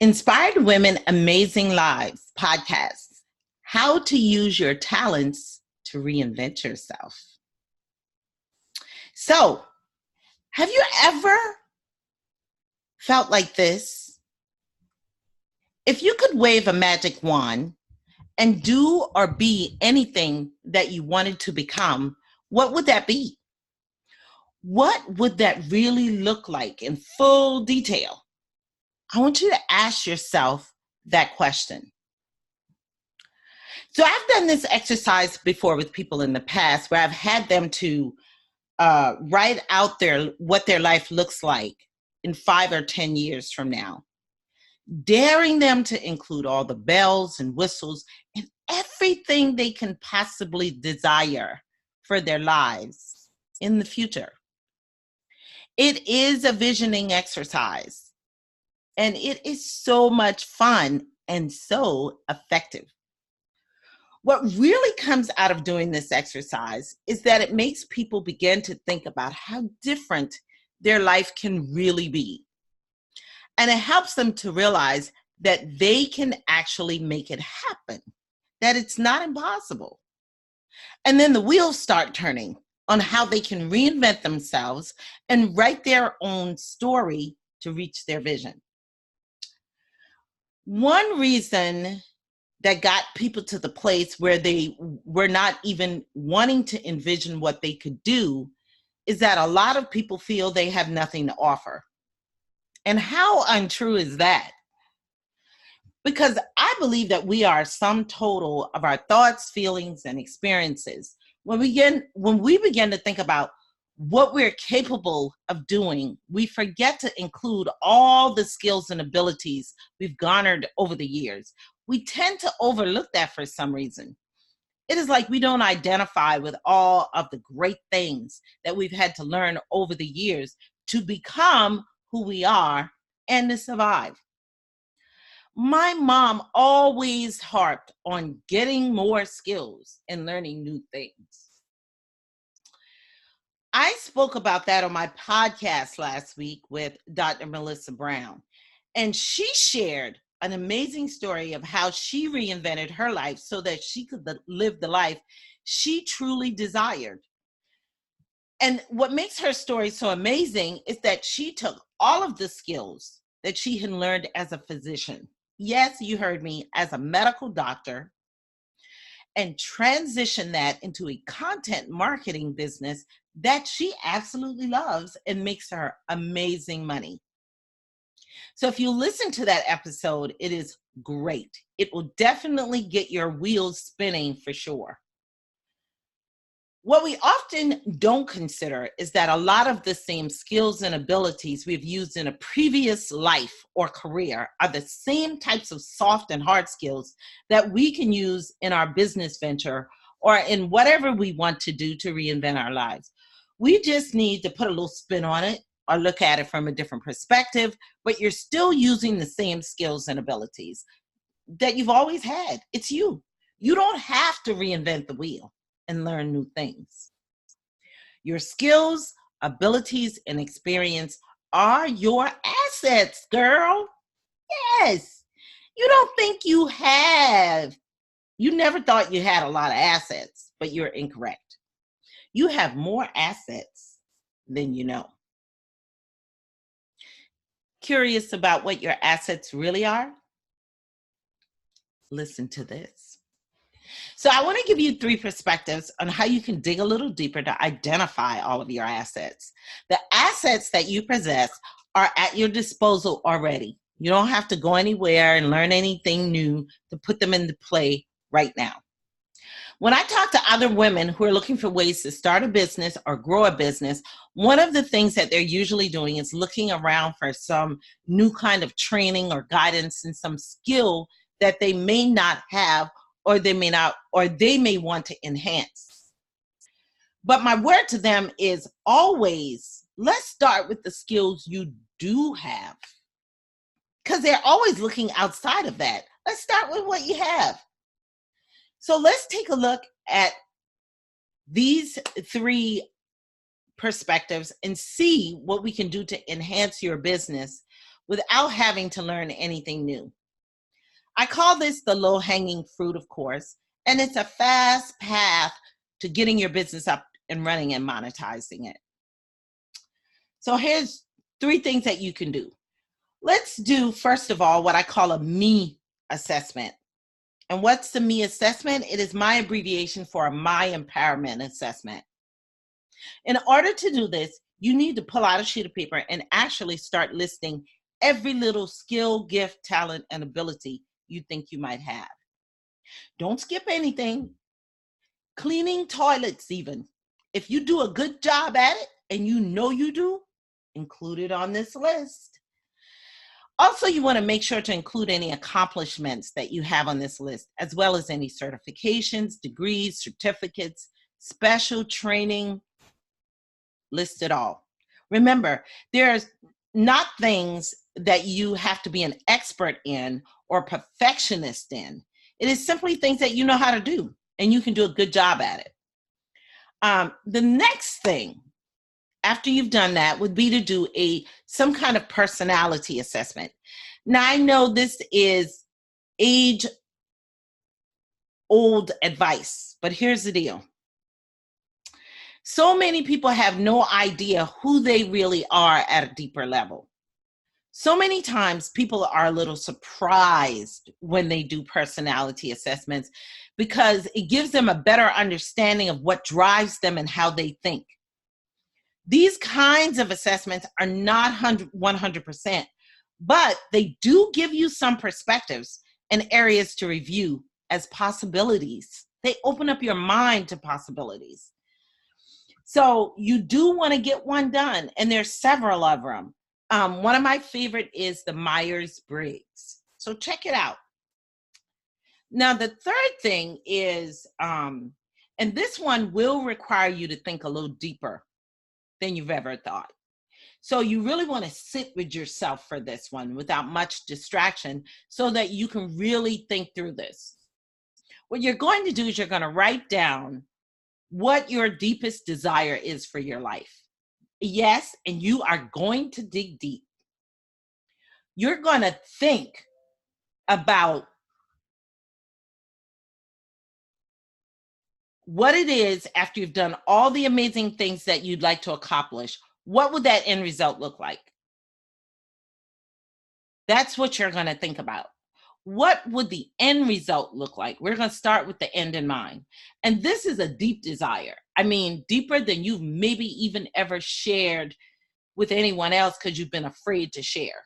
Inspired Women, Amazing Lives podcast. How to use your talents to reinvent yourself. So, have you ever felt like this? If you could wave a magic wand and do or be anything that you wanted to become, what would that be? What would that really look like in full detail? I want you to ask yourself that question. So I've done this exercise before with people in the past where I've had them to write out what their life looks like in 5 or 10 years from now, daring them to include all the bells and whistles and everything they can possibly desire for their lives in the future. It is a visioning exercise, and it is so much fun and so effective. What really comes out of doing this exercise is that it makes people begin to think about how different their life can really be. And it helps them to realize that they can actually make it happen, that it's not impossible. And then the wheels start turning on how they can reinvent themselves and write their own story to reach their vision. One reason that got people to the place where they were not even wanting to envision what they could do is that a lot of people feel they have nothing to offer. And how untrue is that? Because I believe that we are sum total of our thoughts, feelings, and experiences. When we begin to think about what we're capable of doing, we forget to include all the skills and abilities we've garnered over the years. We tend to overlook that for some reason. It is like we don't identify with all of the great things that we've had to learn over the years to become who we are and to survive. My mom always harped on getting more skills and learning new things. I spoke about that on my podcast last week with Dr. Melissa Brown, and she shared an amazing story of how she reinvented her life so that she could live the life she truly desired. And what makes her story so amazing is that she took all of the skills that she had learned as a physician. Yes, you heard me, as a medical doctor, and transitioned that into a content marketing business that she absolutely loves and makes her amazing money. So if you listen to that episode, it is great. It will definitely get your wheels spinning for sure. What we often don't consider is that a lot of the same skills and abilities we've used in a previous life or career are the same types of soft and hard skills that we can use in our business venture or in whatever we want to do to reinvent our lives. We just need to put a little spin on it or look at it from a different perspective, but you're still using the same skills and abilities that you've always had. It's you. You don't have to reinvent the wheel and learn new things. Your skills, abilities, and experience are your assets, girl. Yes. You don't think you have. You never thought you had a lot of assets, but you're incorrect. You have more assets than you know. Curious about what your assets really are? Listen to this. So I want to give you 3 perspectives on how you can dig a little deeper to identify all of your assets. The assets that you possess are at your disposal already. You don't have to go anywhere and learn anything new to put them into play right now. When I talk to other women who are looking for ways to start a business or grow a business, one of the things that they're usually doing is looking around for some new kind of training or guidance and some skill that they may not have or they may want to enhance. But my word to them is always, let's start with the skills you do have. Because they're always looking outside of that. Let's start with what you have. So let's take a look at these 3 perspectives and see what we can do to enhance your business without having to learn anything new. I call this the low hanging fruit, of course, and it's a fast path to getting your business up and running and monetizing it. So here's 3 things that you can do. Let's do, first of all, what I call a me assessment. And what's the me assessment? It is my abbreviation for a my empowerment assessment. In order to do this, you need to pull out a sheet of paper and actually start listing every little skill, gift, talent, and ability you think you might have. Don't skip anything. Cleaning toilets, even. If you do a good job at it, and you know you do, include it on this list. Also, you want to make sure to include any accomplishments that you have on this list, as well as any certifications, degrees, certificates, special training. List it all. Remember, there's not things that you have to be an expert in or perfectionist in. It is simply things that you know how to do, and you can do a good job at it. The next thing after you've done that would be to do some kind of personality assessment. Now, I know this is age old advice, but here's the deal. So many people have no idea who they really are at a deeper level. So many times people are a little surprised when they do personality assessments because it gives them a better understanding of what drives them and how they think. These kinds of assessments are not 100%, but they do give you some perspectives and areas to review as possibilities. They open up your mind to possibilities. So you do want to get one done, and there's several of them. One of my favorite is the Myers-Briggs. So check it out. Now, the third thing is, and this one will require you to think a little deeper than you've ever thought. So you really want to sit with yourself for this one without much distraction so that you can really think through this. What you're going to do is you're going to write down what your deepest desire is for your life. Yes, and you are going to dig deep. You're going to think about what it is after you've done all the amazing things that you'd like to accomplish. What would that end result look like? That's what you're going to think about. What would the end result look like? We're going to start with the end in mind. And this is a deep desire. I mean, deeper than you've maybe even ever shared with anyone else because you've been afraid to share.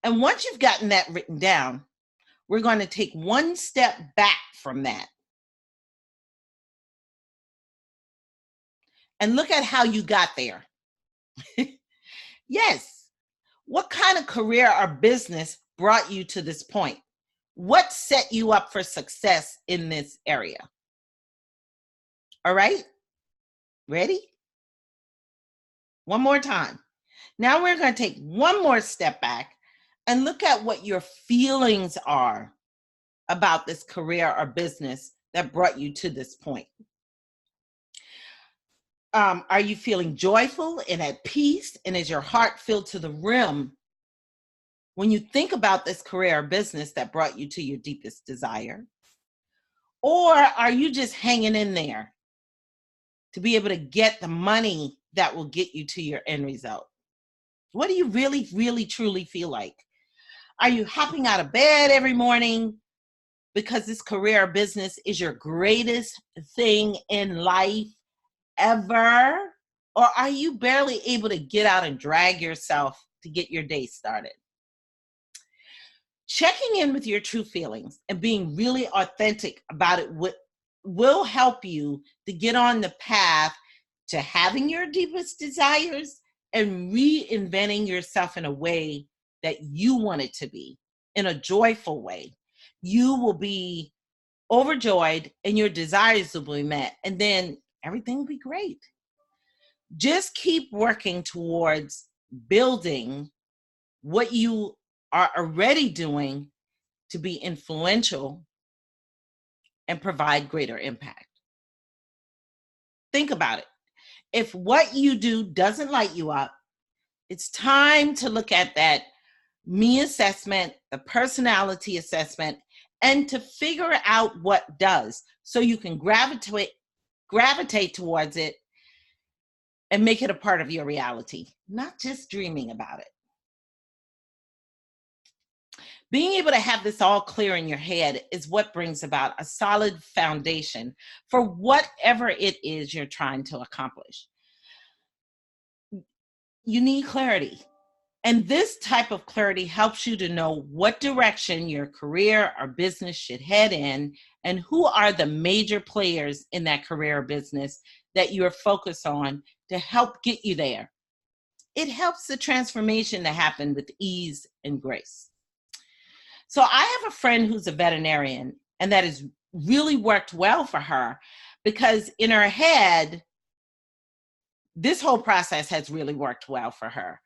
And once you've gotten that written down, we're going to take one step back from that and look at how you got there. Yes. What kind of career or business brought you to this point? What set you up for success in this area? All right? Ready? One more time. Now we're going to take one more step back and look at what your feelings are about this career or business that brought you to this point. Are you feeling joyful and at peace? And is your heart filled to the rim when you think about this career or business that brought you to your deepest desire? Or are you just hanging in there to be able to get the money that will get you to your end result? What do you really, really, truly feel like? Are you hopping out of bed every morning because this career or business is your greatest thing in life ever? Or are you barely able to get out and drag yourself to get your day started? Checking in with your true feelings and being really authentic about it will help you to get on the path to having your deepest desires and reinventing yourself in a way that you want it to be, in a joyful way. You will be overjoyed and your desires will be met, and then everything will be great. Just keep working towards building what you are already doing to be influential and provide greater impact. Think about it. If what you do doesn't light you up, It's time to look at that me assessment, the personality assessment, and to figure out what does so you can gravitate towards it and make it a part of your reality, not just dreaming about it. Being able to have this all clear in your head is what brings about a solid foundation for whatever it is you're trying to accomplish. You need clarity. And this type of clarity helps you to know what direction your career or business should head in and who are the major players in that career or business that you're focused on to help get you there. It helps the transformation to happen with ease and grace. So I have a friend who's a veterinarian, and that has really worked well for her because in her head, this whole process has really worked well for her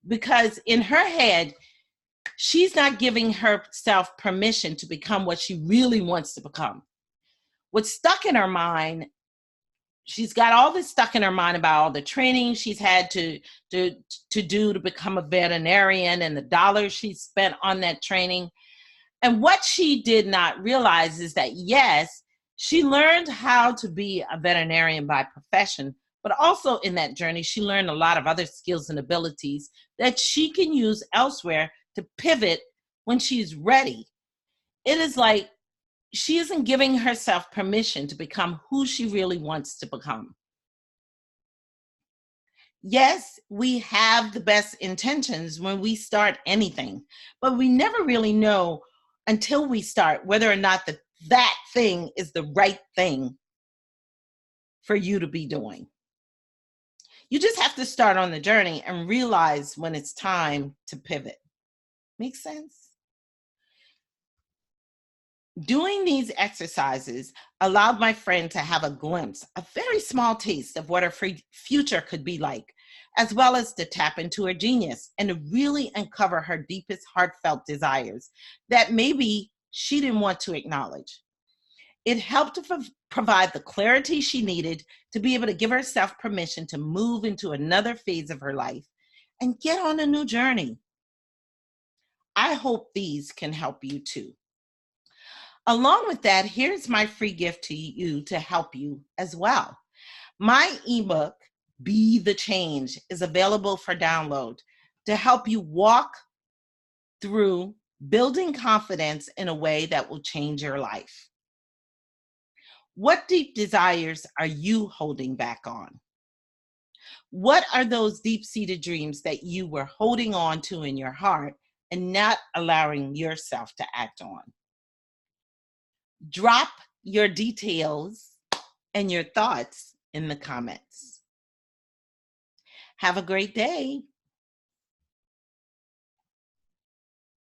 because in her head, she's not giving herself permission to become what she really wants to become. What's stuck in her mind, she's got all this stuck in her mind about all the training she's had to do to become a veterinarian and the dollars she spent on that training. And what she did not realize is that, yes, she learned how to be a veterinarian by profession, but also in that journey, she learned a lot of other skills and abilities that she can use elsewhere to pivot when she's ready. It is like she isn't giving herself permission to become who she really wants to become. Yes, we have the best intentions when we start anything, but we never really know until we start whether or not that thing is the right thing for you to be doing. You just have to start on the journey and realize when it's time to pivot. Make sense? Doing these exercises allowed my friend to have a glimpse, a very small taste of what her future could be like, as well as to tap into her genius and to really uncover her deepest heartfelt desires that maybe she didn't want to acknowledge. It helped to provide the clarity she needed to be able to give herself permission to move into another phase of her life and get on a new journey. I hope these can help you too. Along with that, here's my free gift to you to help you as well. My ebook, Be the Change, is available for download to help you walk through building confidence in a way that will change your life. What deep desires are you holding back on? What are those deep-seated dreams that you were holding on to in your heart and not allowing yourself to act on? Drop your details and your thoughts in the comments. Have a great day.